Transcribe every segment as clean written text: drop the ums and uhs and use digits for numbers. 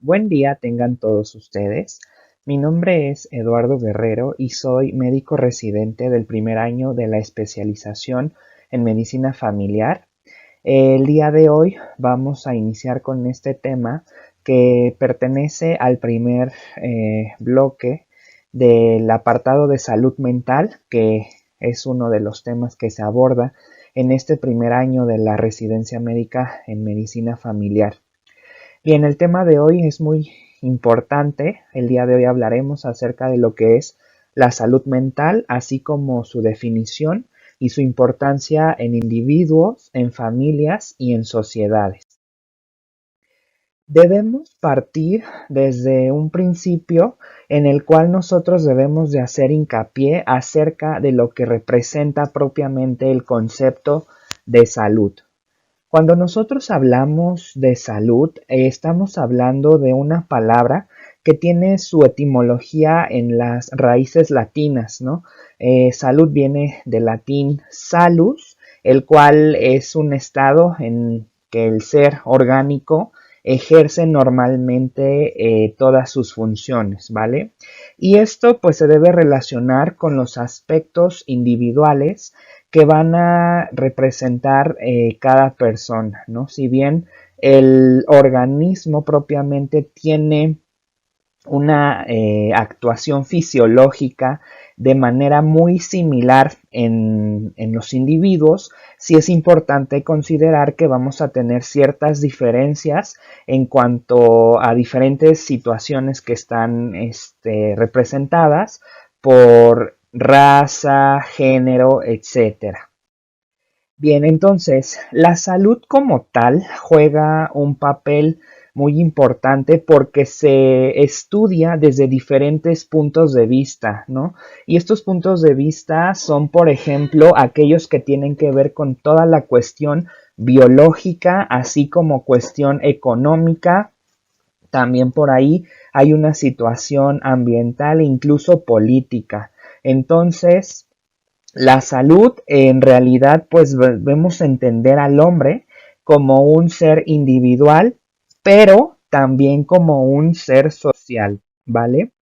Buen día tengan todos ustedes. Mi nombre es Eduardo Guerrero y soy médico residente del primer año de la especialización en medicina familiar. El día de hoy vamos a iniciar con este tema que pertenece al primer bloque del apartado de salud mental, que es uno de los temas que se aborda en este primer año de la residencia médica en medicina familiar. Bien, el tema de hoy es muy importante. El día de hoy hablaremos acerca de lo que es la salud mental, así como su definición y su importancia en individuos, en familias y en sociedades. Debemos partir desde un principio en el cual nosotros debemos de hacer hincapié acerca de lo que representa propiamente el concepto de salud. Cuando nosotros hablamos de salud, estamos hablando de una palabra que tiene su etimología en las raíces latinas, ¿no? Salud viene del latín salus, el cual es un estado en que el ser orgánico ejerce normalmente todas sus funciones, ¿vale? Y esto pues se debe relacionar con los aspectos individuales que van a representar cada persona, ¿no? Si bien el organismo propiamente tiene una actuación fisiológica de manera muy similar en los individuos, sí es importante considerar que vamos a tener ciertas diferencias en cuanto a diferentes situaciones que están representadas por raza, género, etcétera. Bien, entonces, la salud como tal juega un papel muy importante porque se estudia desde diferentes puntos de vista, ¿no? Y estos puntos de vista son, por ejemplo, aquellos que tienen que ver con toda la cuestión biológica, así como cuestión económica. También por ahí hay una situación ambiental e incluso política. Entonces, la salud en realidad pues debemos entender al hombre como un ser individual, pero también como un ser social, ¿vale?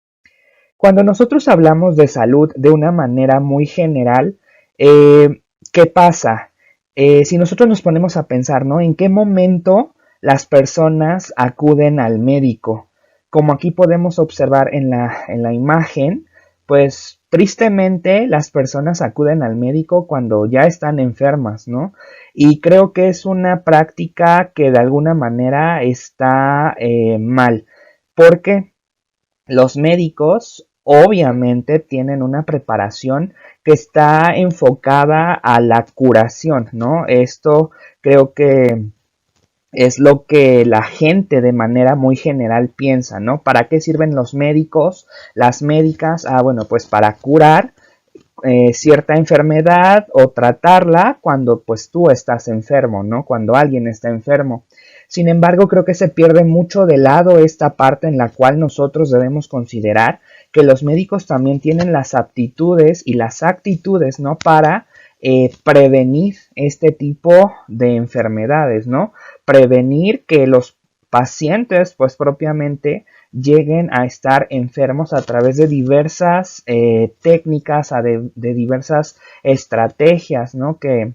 Cuando nosotros hablamos de salud de una manera muy general, ¿qué pasa? Si nosotros nos ponemos a pensar, ¿no? ¿En qué momento las personas acuden al médico? Como aquí podemos observar en la imagen, pues tristemente las personas acuden al médico cuando ya están enfermas, ¿no? Y creo que es una práctica que de alguna manera está mal, porque los médicos obviamente tienen una preparación que está enfocada a la curación, ¿no? Esto creo que es lo que la gente de manera muy general piensa, ¿no? ¿Para qué sirven los médicos, las médicas? Bueno, pues para curar cierta enfermedad o tratarla cuando pues tú estás enfermo, ¿no? Cuando alguien está enfermo. Sin embargo, creo que se pierde mucho de lado esta parte en la cual nosotros debemos considerar que los médicos también tienen las aptitudes y las actitudes, ¿no? Para prevenir este tipo de enfermedades, ¿no? Prevenir que los pacientes, pues propiamente, lleguen a estar enfermos a través de diversas técnicas, de diversas estrategias, ¿no? Que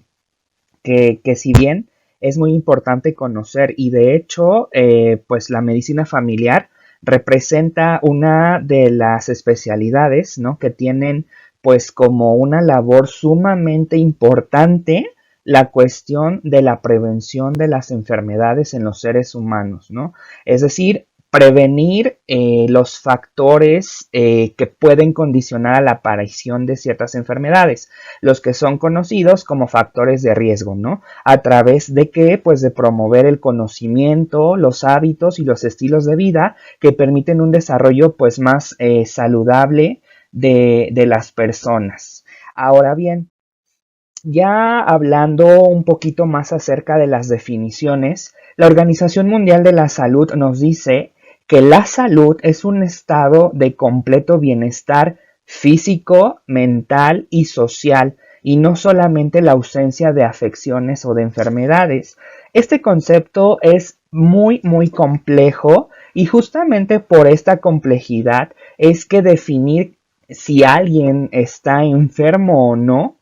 si bien es muy importante conocer y de hecho, pues la medicina familiar representa una de las especialidades, ¿no? Que tienen pues como una labor sumamente importante la cuestión de la prevención de las enfermedades en los seres humanos, ¿no? Es decir, prevenir los factores que pueden condicionar a la aparición de ciertas enfermedades, los que son conocidos como factores de riesgo, ¿no? ¿A través de qué? Pues de promover el conocimiento, los hábitos y los estilos de vida que permiten un desarrollo pues más saludable de las personas. Ahora bien, ya hablando un poquito más acerca de las definiciones, la Organización Mundial de la Salud nos dice que la salud es un estado de completo bienestar físico, mental y social, y no solamente la ausencia de afecciones o de enfermedades. Este concepto es muy complejo Y justamente por esta complejidad es que definir si alguien está enfermo o no,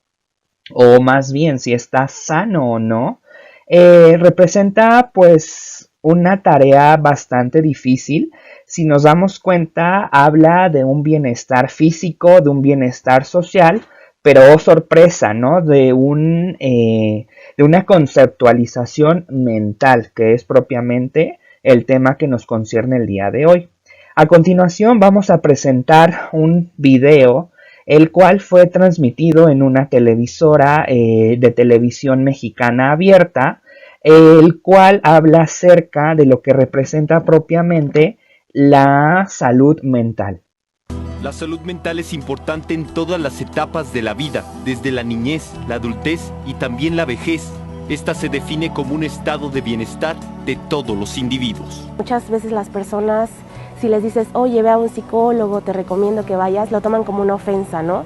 o más bien si está sano o no, representa pues una tarea bastante difícil. Si nos damos cuenta, habla de un bienestar físico, de un bienestar social, pero oh sorpresa, ¿no? De una conceptualización mental, que es propiamente el tema que nos concierne el día de hoy. A continuación vamos a presentar un video el cual fue transmitido en una televisora de televisión mexicana abierta, el cual habla acerca de lo que representa propiamente la salud mental. La salud mental es importante en todas las etapas de la vida, desde la niñez, la adultez y también la vejez. Esta se define como un estado de bienestar de todos los individuos. Muchas veces las personas, si les dices, oye, ve a un psicólogo, te recomiendo que vayas, lo toman como una ofensa, ¿no?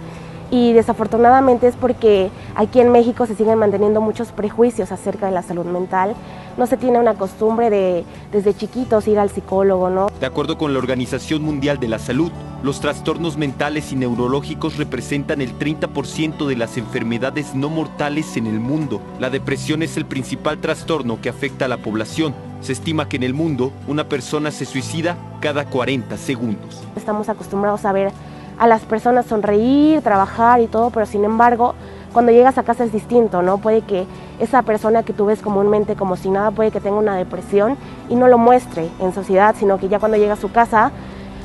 Y desafortunadamente es porque aquí en México se siguen manteniendo muchos prejuicios acerca de la salud mental. No se tiene una costumbre de desde chiquitos ir al psicólogo, ¿no? De acuerdo con la Organización Mundial de la Salud, los trastornos mentales y neurológicos representan el 30% de las enfermedades no mortales en el mundo. La depresión es el principal trastorno que afecta a la población. Se estima que en el mundo una persona se suicida cada 40 segundos. Estamos acostumbrados a ver a las personas sonreír, trabajar y todo, pero sin embargo, cuando llegas a casa es distinto, ¿no? Puede que esa persona que tú ves comúnmente como si nada, puede que tenga una depresión y no lo muestre en sociedad, sino que ya cuando llega a su casa,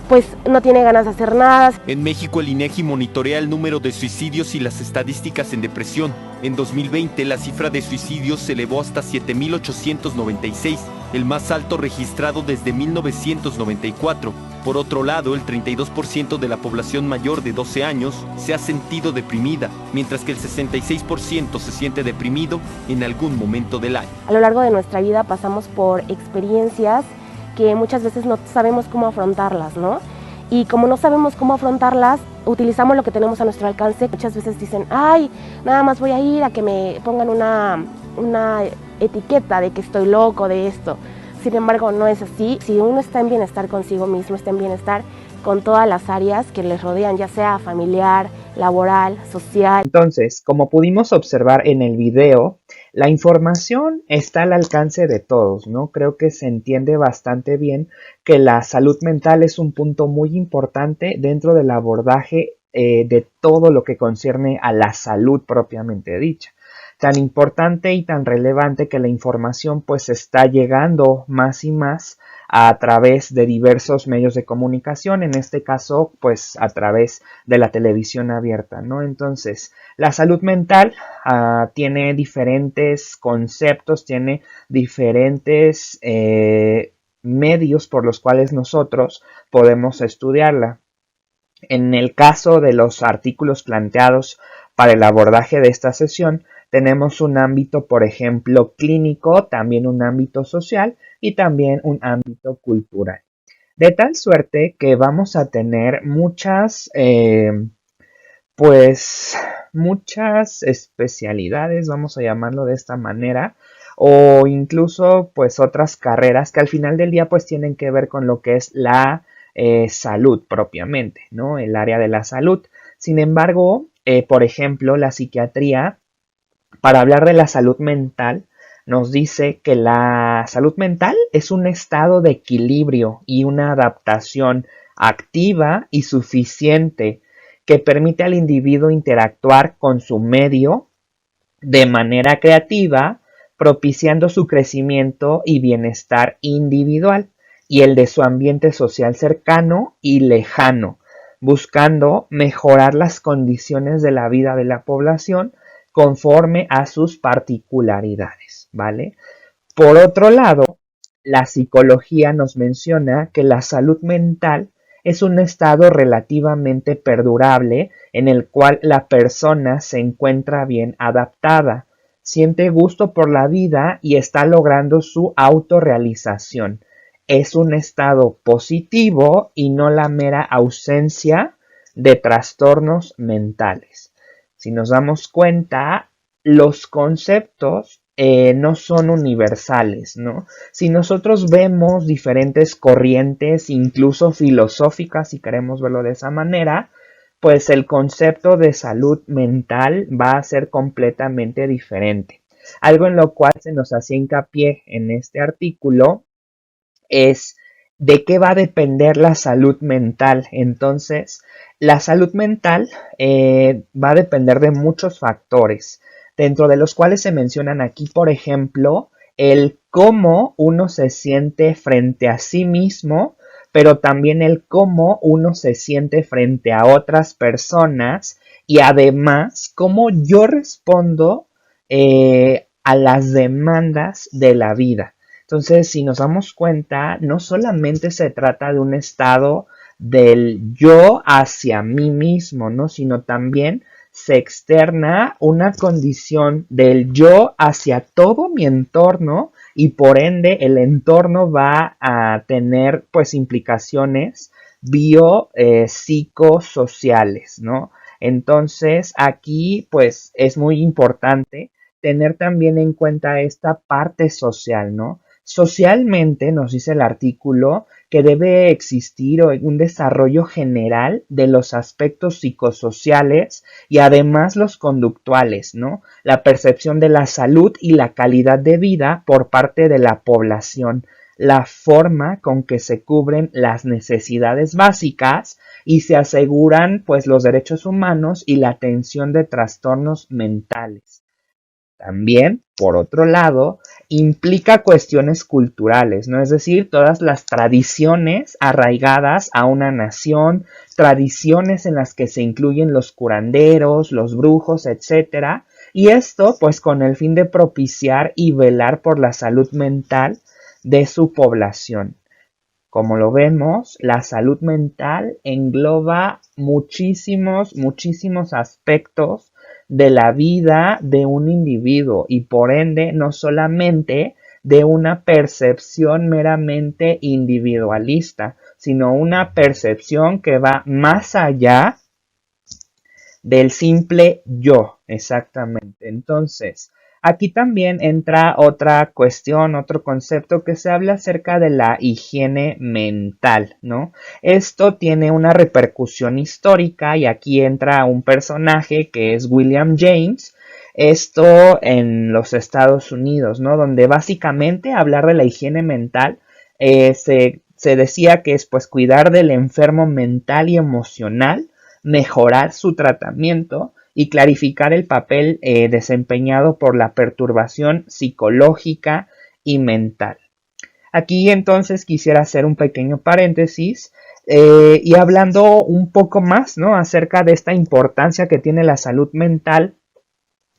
pues no tiene ganas de hacer nada. En México, el INEGI monitorea el número de suicidios y las estadísticas en depresión. En 2020, la cifra de suicidios se elevó hasta 7.896, el más alto registrado desde 1994. Por otro lado, el 32% de la población mayor de 12 años se ha sentido deprimida, mientras que el 66% se siente deprimido en algún momento del año. A lo largo de nuestra vida pasamos por experiencias que muchas veces no sabemos cómo afrontarlas, ¿no? Y como no sabemos cómo afrontarlas, utilizamos lo que tenemos a nuestro alcance. Muchas veces dicen, ay, nada más voy a ir a que me pongan una etiqueta de que estoy loco, de esto. Sin embargo, no es así. Si uno está en bienestar consigo mismo, está en bienestar con todas las áreas que les rodean, ya sea familiar, laboral, social. Entonces, como pudimos observar en el video, la información está al alcance de todos, ¿no? Creo que se entiende bastante bien que la salud mental es un punto muy importante dentro del abordaje de todo lo que concierne a la salud propiamente dicha. Tan importante y tan relevante que la información pues está llegando más y más a través de diversos medios de comunicación, en este caso pues a través de la televisión abierta, ¿no? Entonces, la salud mental tiene diferentes conceptos, tiene diferentes medios por los cuales nosotros podemos estudiarla. En el caso de los artículos planteados para el abordaje de esta sesión, tenemos un ámbito, por ejemplo, clínico, también un ámbito social y también un ámbito cultural. De tal suerte que vamos a tener muchas especialidades, vamos a llamarlo de esta manera, o incluso pues otras carreras que al final del día pues tienen que ver con lo que es la salud propiamente, ¿no? El área de la salud. Sin embargo, por ejemplo, la psiquiatría, para hablar de la salud mental, nos dice que la salud mental es un estado de equilibrio y una adaptación activa y suficiente que permite al individuo interactuar con su medio de manera creativa, propiciando su crecimiento y bienestar individual y el de su ambiente social cercano y lejano, buscando mejorar las condiciones de la vida de la población conforme a sus particularidades, ¿vale? Por otro lado, la psicología nos menciona que la salud mental es un estado relativamente perdurable en el cual la persona se encuentra bien adaptada, siente gusto por la vida y está logrando su autorrealización. Es un estado positivo y no la mera ausencia de trastornos mentales. Si nos damos cuenta, los conceptos no son universales, ¿no? Si nosotros vemos diferentes corrientes, incluso filosóficas, si queremos verlo de esa manera, pues el concepto de salud mental va a ser completamente diferente. Algo en lo cual se nos hacía hincapié en este artículo es de qué va a depender la salud mental. Entonces, la salud mental va a depender de muchos factores, dentro de los cuales se mencionan aquí, por ejemplo, el cómo uno se siente frente a sí mismo, pero también el cómo uno se siente frente a otras personas y además cómo yo respondo a las demandas de la vida. Entonces, si nos damos cuenta, no solamente se trata de un estado del yo hacia mí mismo, ¿no? Sino también se externa una condición del yo hacia todo mi entorno y por ende el entorno va a tener pues implicaciones psicosociales, ¿no? Entonces aquí pues es muy importante tener también en cuenta esta parte social, ¿no? Socialmente, nos dice el artículo, que debe existir un desarrollo general de los aspectos psicosociales y además los conductuales, ¿no? La percepción de la salud y la calidad de vida por parte de la población, la forma con que se cubren las necesidades básicas y se aseguran, pues, los derechos humanos y la atención de trastornos mentales. También, por otro lado, implica cuestiones culturales, ¿no? Es decir, todas las tradiciones arraigadas a una nación, tradiciones en las que se incluyen los curanderos, los brujos, etcétera, y esto, pues, con el fin de propiciar y velar por la salud mental de su población. Como lo vemos, la salud mental engloba muchísimos aspectos de la vida de un individuo y por ende no solamente de una percepción meramente individualista, sino una percepción que va más allá del simple yo, exactamente. Entonces, aquí también entra otra cuestión, otro concepto que se habla acerca de la higiene mental, ¿no? Esto tiene una repercusión histórica y aquí entra un personaje que es William James, esto en los Estados Unidos, ¿no? Donde básicamente hablar de la higiene mental se decía que es pues cuidar del enfermo mental y emocional, mejorar su tratamiento y clarificar el papel desempeñado por la perturbación psicológica y mental. Aquí entonces quisiera hacer un pequeño paréntesis y hablando un poco más, ¿no? Acerca de esta importancia que tiene la salud mental,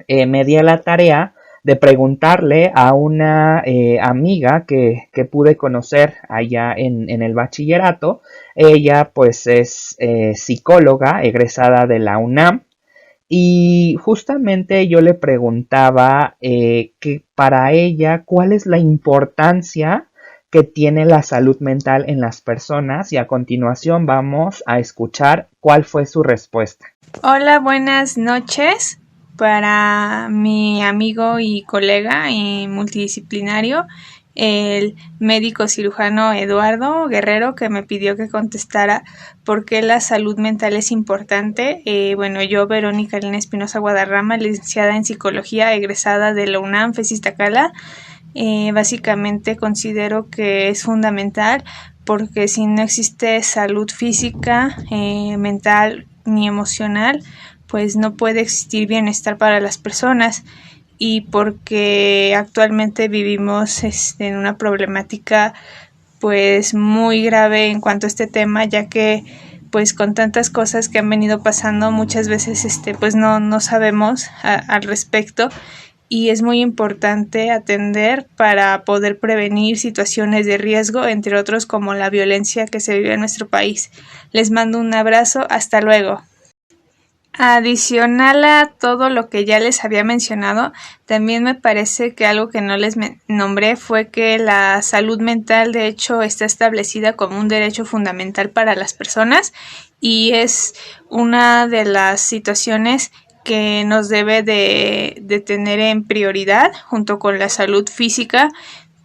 me di a la tarea de preguntarle a una amiga que pude conocer allá en el bachillerato. Ella pues es psicóloga egresada de la UNAM y justamente yo le preguntaba que para ella cuál es la importancia que tiene la salud mental en las personas y a continuación vamos a escuchar cuál fue su respuesta. Hola, buenas noches. Para mi amigo y colega multidisciplinario, el médico cirujano Eduardo Guerrero, que me pidió que contestara por qué la salud mental es importante. Yo, Verónica Elena Espinosa Guadarrama, licenciada en Psicología, egresada de la UNAM, FES Iztacala, básicamente considero que es fundamental porque si no existe salud física, mental ni emocional, pues no puede existir bienestar para las personas y porque actualmente vivimos en una problemática pues muy grave en cuanto a este tema, ya que pues con tantas cosas que han venido pasando muchas veces pues no sabemos al respecto y es muy importante atender para poder prevenir situaciones de riesgo, entre otros como la violencia que se vive en nuestro país. Les mando un abrazo, hasta luego. Adicional a todo lo que ya les había mencionado, también me parece que algo que no les nombré fue que la salud mental de hecho está establecida como un derecho fundamental para las personas y es una de las situaciones que nos debe de tener en prioridad junto con la salud física,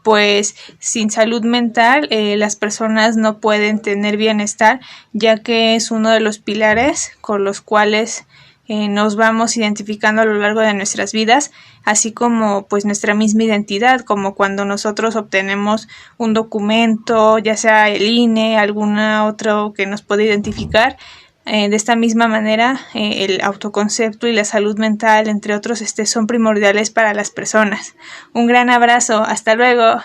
pues sin salud mental las personas no pueden tener bienestar, ya que es uno de los pilares con los cuales nos vamos identificando a lo largo de nuestras vidas, así como pues nuestra misma identidad, como cuando nosotros obtenemos un documento, ya sea el INE, alguna otro que nos puede identificar. De esta misma manera, el autoconcepto y la salud mental, entre otros, son primordiales para las personas. Un gran abrazo, hasta luego.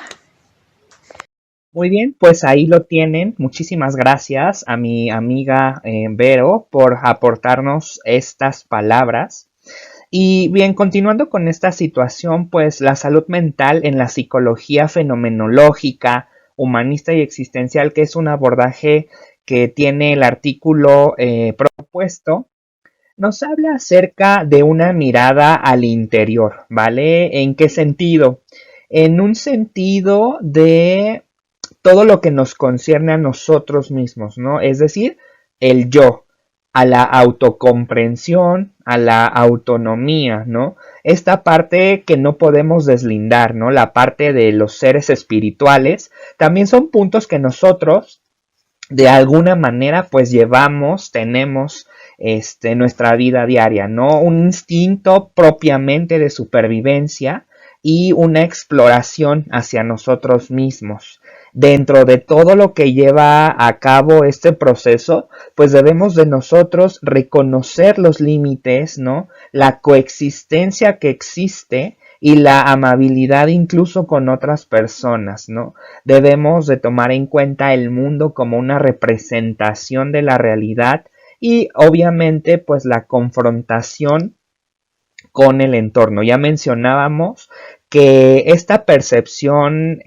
Muy bien, pues ahí lo tienen. Muchísimas gracias a mi amiga Vero por aportarnos estas palabras. Y bien, continuando con esta situación, pues la salud mental en la psicología fenomenológica, humanista y existencial, que es un abordaje que tiene el artículo propuesto, nos habla acerca de una mirada al interior, ¿vale? ¿En qué sentido? En un sentido de todo lo que nos concierne a nosotros mismos, ¿no? Es decir, el yo, a la autocomprensión, a la autonomía, ¿no? Esta parte que no podemos deslindar, ¿no? La parte de los seres espirituales, también son puntos que nosotros de alguna manera pues tenemos nuestra vida diaria, ¿no? Un instinto propiamente de supervivencia y una exploración hacia nosotros mismos. Dentro de todo lo que lleva a cabo este proceso, pues debemos de nosotros reconocer los límites, ¿no? La coexistencia que existe y la amabilidad incluso con otras personas, ¿no? Debemos de tomar en cuenta el mundo como una representación de la realidad y obviamente pues la confrontación con el entorno. Ya mencionábamos que esta percepción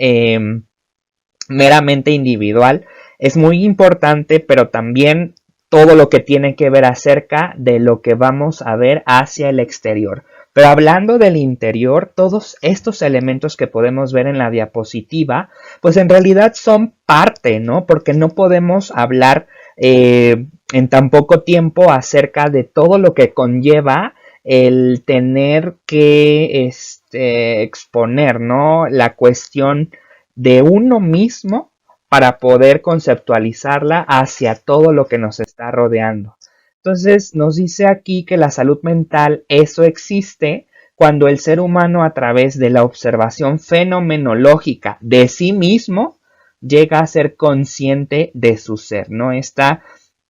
meramente individual es muy importante, pero también todo lo que tiene que ver acerca de lo que vamos a ver hacia el exterior. Pero hablando del interior, todos estos elementos que podemos ver en la diapositiva, pues en realidad son parte, ¿no? Porque no podemos hablar en tan poco tiempo acerca de todo lo que conlleva el tener que exponer, ¿no? La cuestión de uno mismo para poder conceptualizarla hacia todo lo que nos está rodeando. Entonces nos dice aquí que la salud mental, eso existe cuando el ser humano a través de la observación fenomenológica de sí mismo llega a ser consciente de su ser, ¿no? Esta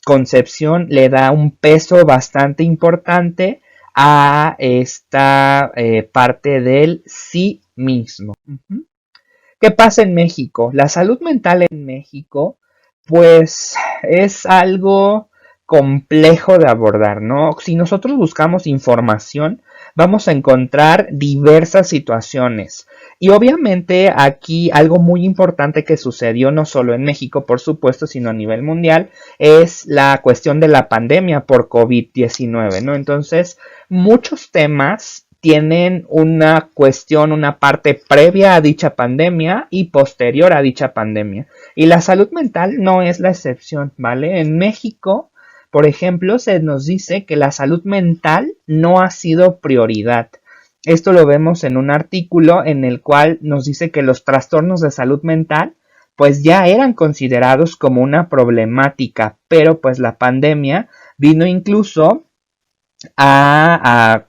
concepción le da un peso bastante importante a esta parte del sí mismo. ¿Qué pasa en México? La salud mental en México, pues es algo complejo de abordar, ¿no? Si nosotros buscamos información, vamos a encontrar diversas situaciones. Y obviamente aquí algo muy importante que sucedió no solo en México, por supuesto, sino a nivel mundial, es la cuestión de la pandemia por COVID-19, ¿no? Entonces, muchos temas tienen una cuestión, una parte previa a dicha pandemia y posterior a dicha pandemia. Y la salud mental no es la excepción, ¿vale? En México, por ejemplo, se nos dice que la salud mental no ha sido prioridad. Esto lo vemos en un artículo en el cual nos dice que los trastornos de salud mental pues ya eran considerados como una problemática, pero pues la pandemia vino incluso a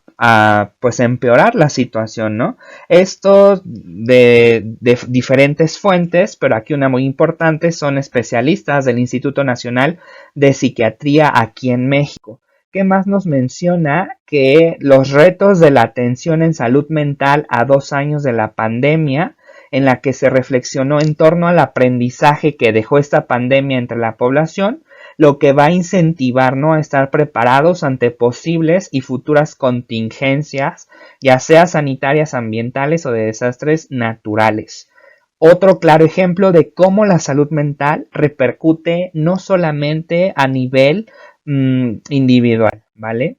pues empeorar la situación, ¿no? Esto de diferentes fuentes, pero aquí una muy importante, son especialistas del Instituto Nacional de Psiquiatría aquí en México. ¿Qué más nos menciona? Que los retos de la atención en salud mental a 2 años de la pandemia, en la que se reflexionó en torno al aprendizaje que dejó esta pandemia entre la población, lo que va a incentivar, ¿no?, a estar preparados ante posibles y futuras contingencias, ya sea sanitarias, ambientales o de desastres naturales. Otro claro ejemplo de cómo la salud mental repercute no solamente a nivel individual, ¿vale?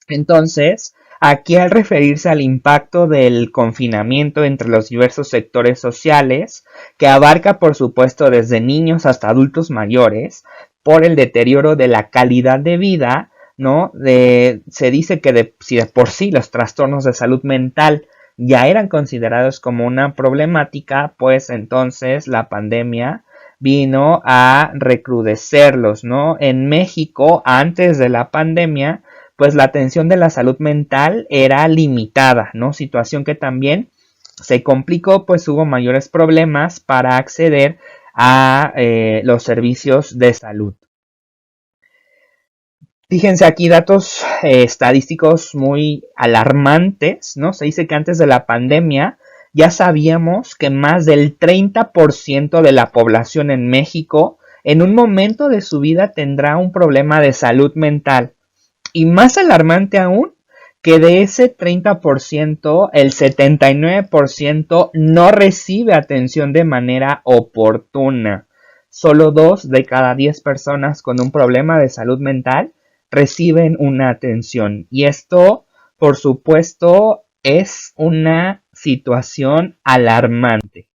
Entonces, aquí al referirse al impacto del confinamiento entre los diversos sectores sociales, que abarca por supuesto desde niños hasta adultos mayores, por el deterioro de la calidad de vida, ¿no? Se dice que si de por sí los trastornos de salud mental ya eran considerados como una problemática, pues entonces la pandemia vino a recrudecerlos, ¿no? En México, antes de la pandemia, pues la atención de la salud mental era limitada, ¿no? Situación que también se complicó, pues hubo mayores problemas para acceder a los servicios de salud. Fíjense aquí datos estadísticos muy alarmantes, ¿no? Se dice que antes de la pandemia ya sabíamos que más del 30% de la población en México en un momento de su vida tendrá un problema de salud mental. Y más alarmante aún, que de ese 30%, el 79% no recibe atención de manera oportuna. Solo 2 de cada 10 personas con un problema de salud mental reciben una atención. Y esto, por supuesto, es una situación alarmante.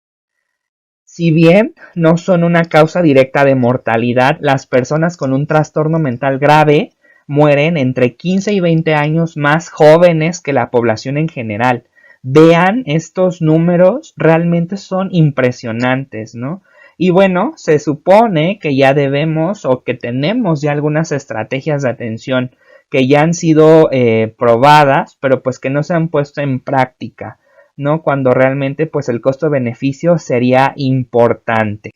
Si bien no son una causa directa de mortalidad, las personas con un trastorno mental grave mueren entre 15 y 20 años más jóvenes que la población en general. Vean, estos números realmente son impresionantes, ¿no? Y bueno, se supone que ya debemos o que tenemos ya algunas estrategias de atención que ya han sido probadas, pero pues que no se han puesto en práctica, ¿no? Cuando realmente pues el costo-beneficio sería importante.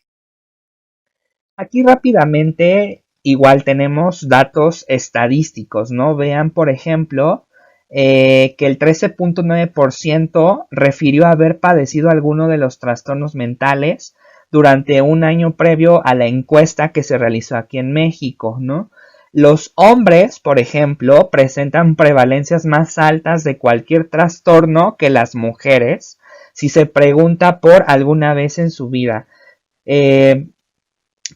Aquí rápidamente igual tenemos datos estadísticos, ¿no? Vean, por ejemplo, que el 13.9% refirió haber padecido alguno de los trastornos mentales durante un año previo a la encuesta que se realizó aquí en México, ¿no? Los hombres, por ejemplo, presentan prevalencias más altas de cualquier trastorno que las mujeres, si se pregunta por alguna vez en su vida.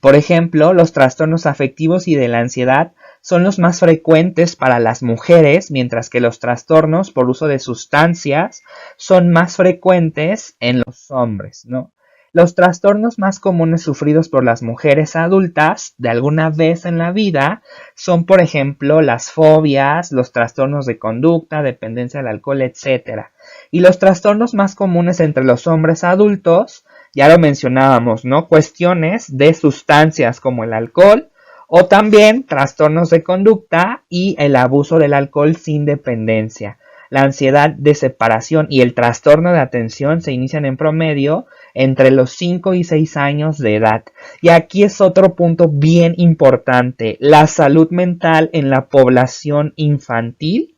Por ejemplo, los trastornos afectivos y de la ansiedad son los más frecuentes para las mujeres, mientras que los trastornos por uso de sustancias son más frecuentes en los hombres, ¿no? Los trastornos más comunes sufridos por las mujeres adultas de alguna vez en la vida son, por ejemplo, las fobias, los trastornos de conducta, dependencia al alcohol, etc. Y los trastornos más comunes entre los hombres adultos, ya lo mencionábamos, ¿no? Cuestiones de sustancias como el alcohol o también trastornos de conducta y el abuso del alcohol sin dependencia. La ansiedad de separación y el trastorno de atención se inician en promedio entre los 5 y 6 años de edad. Y aquí es otro punto bien importante. La salud mental en la población infantil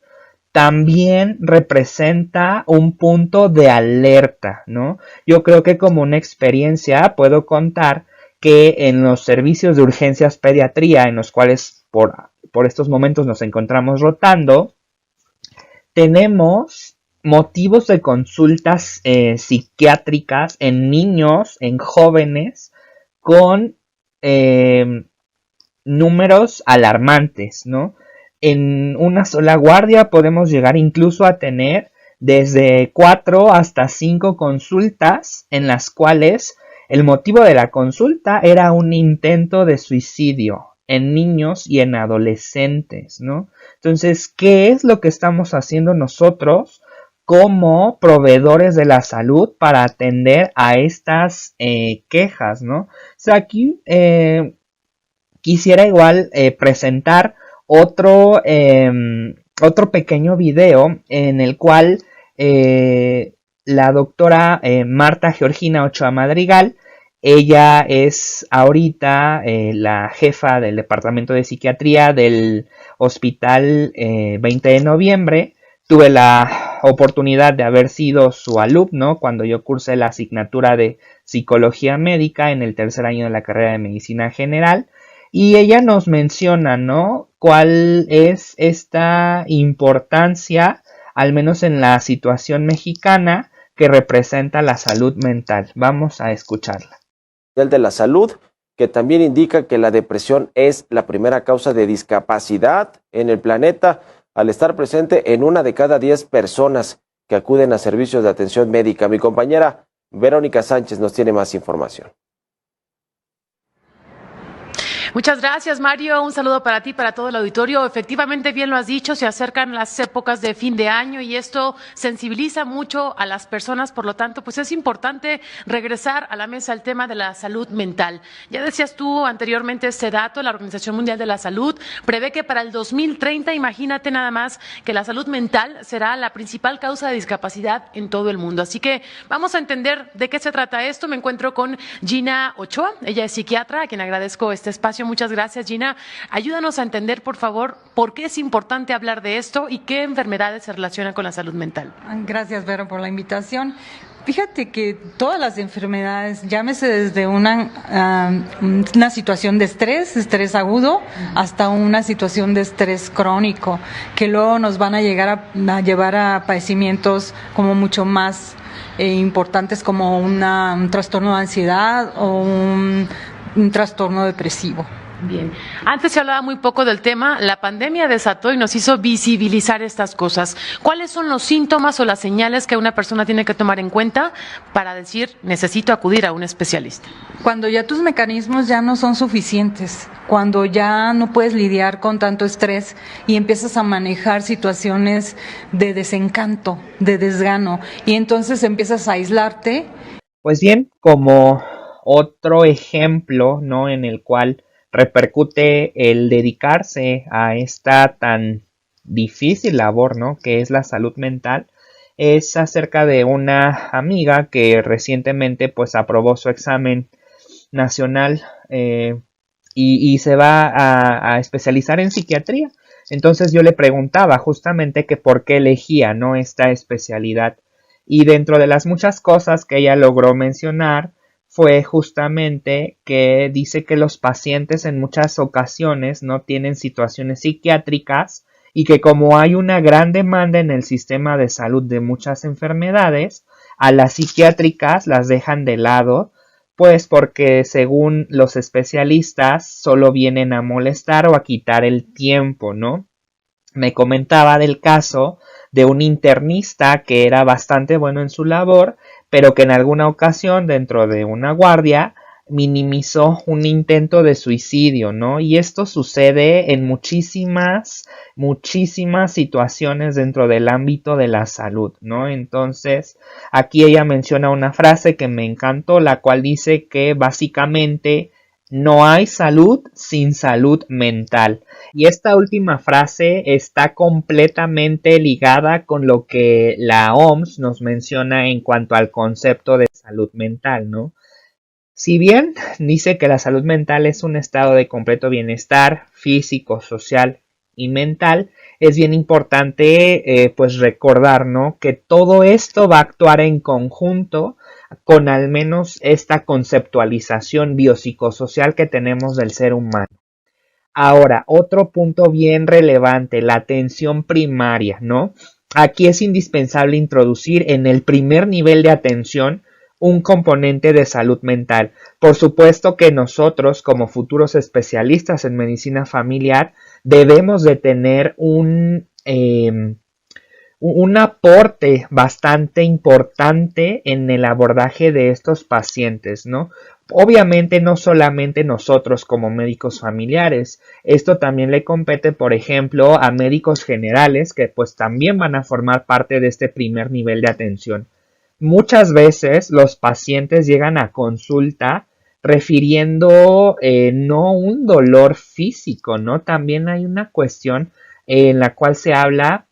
también representa un punto de alerta, ¿no? Yo creo que como una experiencia puedo contar que en los servicios de urgencias pediatría en los cuales por estos momentos nos encontramos rotando, tenemos motivos de consultas psiquiátricas en niños, en jóvenes, con números alarmantes, ¿no? En una sola guardia podemos llegar incluso a tener desde 4 hasta 5 consultas en las cuales el motivo de la consulta era un intento de suicidio en niños y en adolescentes, ¿no? Entonces, ¿qué es lo que estamos haciendo nosotros como proveedores de la salud para atender a estas quejas, ¿no? O sea, aquí quisiera igual presentar otro pequeño video en el cual la doctora Marta Georgina Ochoa Madrigal, ella es ahorita la jefa del departamento de psiquiatría del hospital 20 de noviembre. Tuve la oportunidad de haber sido su alumno cuando yo cursé la asignatura de psicología médica en el tercer año de la carrera de medicina general. Y ella nos menciona, ¿no? Cuál es esta importancia, al menos en la situación mexicana, que representa la salud mental. Vamos a escucharla. De la salud, que también indica que la depresión es la primera causa de discapacidad en el planeta, al estar presente en 1 de cada 10 personas que acuden a servicios de atención médica. Mi compañera Verónica Sánchez nos tiene más información. Muchas gracias, Mario. Un saludo para ti, para todo el auditorio. Efectivamente, bien lo has dicho, se acercan las épocas de fin de año y esto sensibiliza mucho a las personas. Por lo tanto, pues es importante regresar a la mesa el tema de la salud mental. Ya decías tú anteriormente este dato, la Organización Mundial de la Salud prevé que para el 2030, imagínate nada más, que la salud mental será la principal causa de discapacidad en todo el mundo. Así que vamos a entender de qué se trata esto. Me encuentro con Gina Ochoa, ella es psiquiatra, a quien agradezco este espacio. Muchas gracias, Gina. Ayúdanos a entender, por favor, por qué es importante hablar de esto y qué enfermedades se relacionan con la salud mental. Gracias, Vero, por la invitación. Fíjate que todas las enfermedades, llámese desde una situación de estrés agudo, hasta una situación de estrés crónico, que luego nos van a llevar a padecimientos como mucho más importantes, como un trastorno de ansiedad o un trastorno depresivo. Bien, antes se hablaba muy poco del tema, la pandemia desató y nos hizo visibilizar estas cosas. ¿Cuáles son los síntomas o las señales que una persona tiene que tomar en cuenta para decir, necesito acudir a un especialista? Cuando ya tus mecanismos ya no son suficientes, cuando ya no puedes lidiar con tanto estrés y empiezas a manejar situaciones de desencanto, de desgano, y entonces empiezas a aislarte. Pues bien, como otro ejemplo, ¿no?, en el cual repercute el dedicarse a esta tan difícil labor, ¿no?, que es la salud mental, es acerca de una amiga que recientemente pues aprobó su examen nacional y se va a especializar en psiquiatría. Entonces yo le preguntaba justamente que por qué elegía, ¿no?, esta especialidad, y dentro de las muchas cosas que ella logró mencionar fue justamente que dice que los pacientes en muchas ocasiones no tienen situaciones psiquiátricas y que como hay una gran demanda en el sistema de salud de muchas enfermedades, a las psiquiátricas las dejan de lado, pues porque según los especialistas solo vienen a molestar o a quitar el tiempo, ¿no? Me comentaba del caso de un internista que era bastante bueno en su labor, pero que en alguna ocasión dentro de una guardia minimizó un intento de suicidio, ¿no? Y esto sucede en muchísimas situaciones dentro del ámbito de la salud, ¿no? Entonces, aquí ella menciona una frase que me encantó, la cual dice que básicamente no hay salud sin salud mental. Y esta última frase está completamente ligada con lo que la OMS nos menciona en cuanto al concepto de salud mental, ¿no? Si bien dice que la salud mental es un estado de completo bienestar físico, social y mental, es bien importante pues recordar, ¿no?, que todo esto va a actuar en conjunto con al menos esta conceptualización biopsicosocial que tenemos del ser humano. Ahora, otro punto bien relevante, la atención primaria, ¿no? Aquí es indispensable introducir en el primer nivel de atención un componente de salud mental. Por supuesto que nosotros, como futuros especialistas en medicina familiar, debemos de tener un aporte bastante importante en el abordaje de estos pacientes, ¿no? Obviamente no solamente nosotros como médicos familiares, esto también le compete, por ejemplo, a médicos generales que pues también van a formar parte de este primer nivel de atención. Muchas veces los pacientes llegan a consulta refiriendo no un dolor físico, ¿no? También hay una cuestión en la cual se habla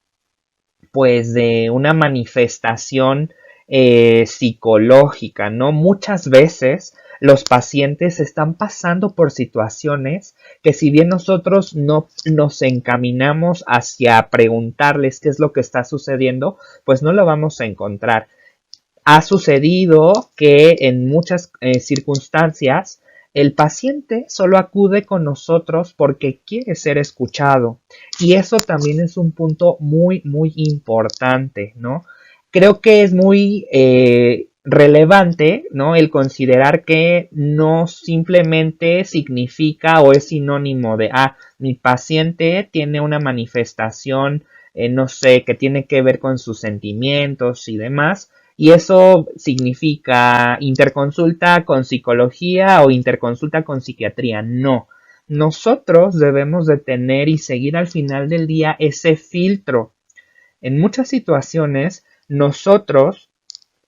pues de una manifestación psicológica, ¿no? Muchas veces los pacientes están pasando por situaciones que si bien nosotros no nos encaminamos hacia preguntarles qué es lo que está sucediendo, pues no lo vamos a encontrar. Ha sucedido que en muchas circunstancias el paciente solo acude con nosotros porque quiere ser escuchado. Y eso también es un punto muy, muy importante, ¿no? Creo que es muy relevante, ¿no?, el considerar que no simplemente significa o es sinónimo de, mi paciente tiene una manifestación, no sé, que tiene que ver con sus sentimientos y demás, y eso significa interconsulta con psicología o interconsulta con psiquiatría. No, nosotros debemos de tener y seguir al final del día ese filtro. En muchas situaciones, nosotros,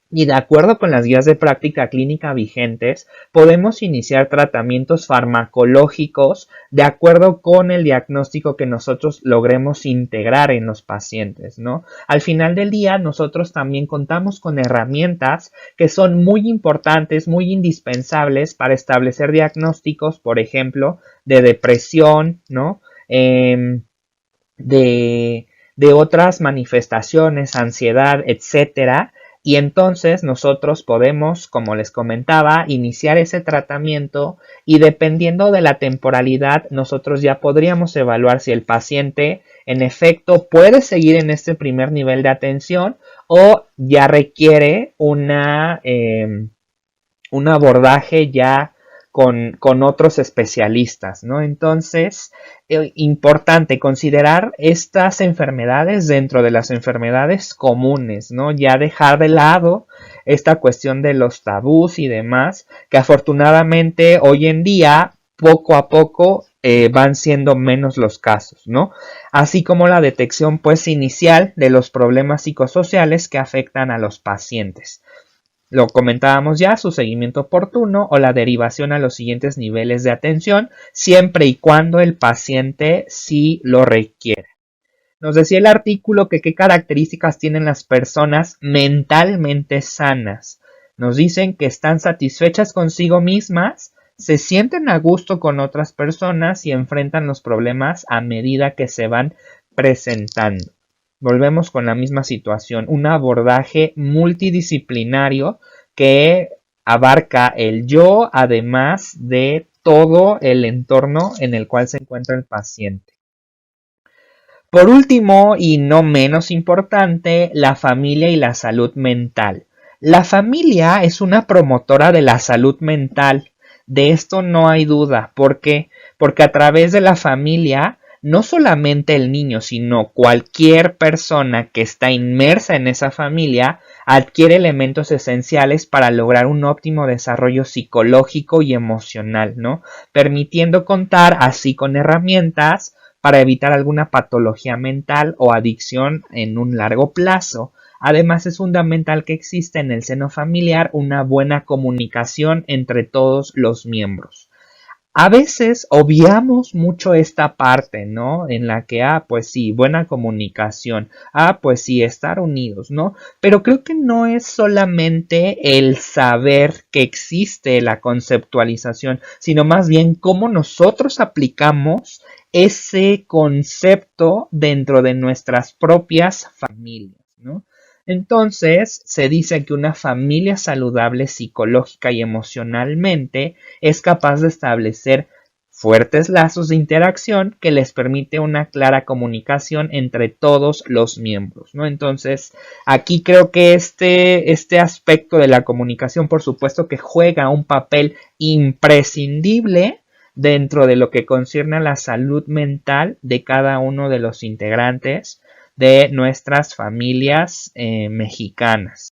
y de acuerdo con las guías de práctica clínica vigentes, podemos iniciar tratamientos farmacológicos de acuerdo con el diagnóstico que nosotros logremos integrar en los pacientes, ¿no? Al final del día, nosotros también contamos con herramientas que son muy importantes, muy indispensables para establecer diagnósticos, por ejemplo, de depresión, ¿no? De otras manifestaciones, ansiedad, etcétera. Y entonces nosotros podemos, como les comentaba, iniciar ese tratamiento y dependiendo de la temporalidad, nosotros ya podríamos evaluar si el paciente en efecto puede seguir en este primer nivel de atención o ya requiere un abordaje ya con otros especialistas, ¿no? Entonces, importante considerar estas enfermedades dentro de las enfermedades comunes, ¿no? Ya dejar de lado esta cuestión de los tabús y demás, que afortunadamente hoy en día, poco a poco, van siendo menos los casos, ¿no? Así como la detección, pues, inicial de los problemas psicosociales que afectan a los pacientes. Lo comentábamos ya, su seguimiento oportuno o la derivación a los siguientes niveles de atención, siempre y cuando el paciente sí lo requiere. Nos decía el artículo que qué características tienen las personas mentalmente sanas. Nos dicen que están satisfechas consigo mismas, se sienten a gusto con otras personas y enfrentan los problemas a medida que se van presentando. Volvemos con la misma situación, un abordaje multidisciplinario que abarca el yo, además de todo el entorno en el cual se encuentra el paciente. Por último, y no menos importante, la familia y la salud mental. La familia es una promotora de la salud mental. De esto no hay duda. ¿Por qué? Porque a través de la familia, no solamente el niño, sino cualquier persona que está inmersa en esa familia adquiere elementos esenciales para lograr un óptimo desarrollo psicológico y emocional, ¿no? Permitiendo contar así con herramientas para evitar alguna patología mental o adicción en un largo plazo. Además, es fundamental que exista en el seno familiar una buena comunicación entre todos los miembros. A veces obviamos mucho esta parte, ¿no? En la que, pues sí, buena comunicación, pues sí, estar unidos, ¿no? Pero creo que no es solamente el saber que existe la conceptualización, sino más bien cómo nosotros aplicamos ese concepto dentro de nuestras propias familias, ¿no? Entonces, se dice que una familia saludable psicológica y emocionalmente es capaz de establecer fuertes lazos de interacción que les permite una clara comunicación entre todos los miembros, ¿no? Entonces, aquí creo que este aspecto de la comunicación, por supuesto que juega un papel imprescindible dentro de lo que concierne a la salud mental de cada uno de los integrantes de nuestras familias mexicanas.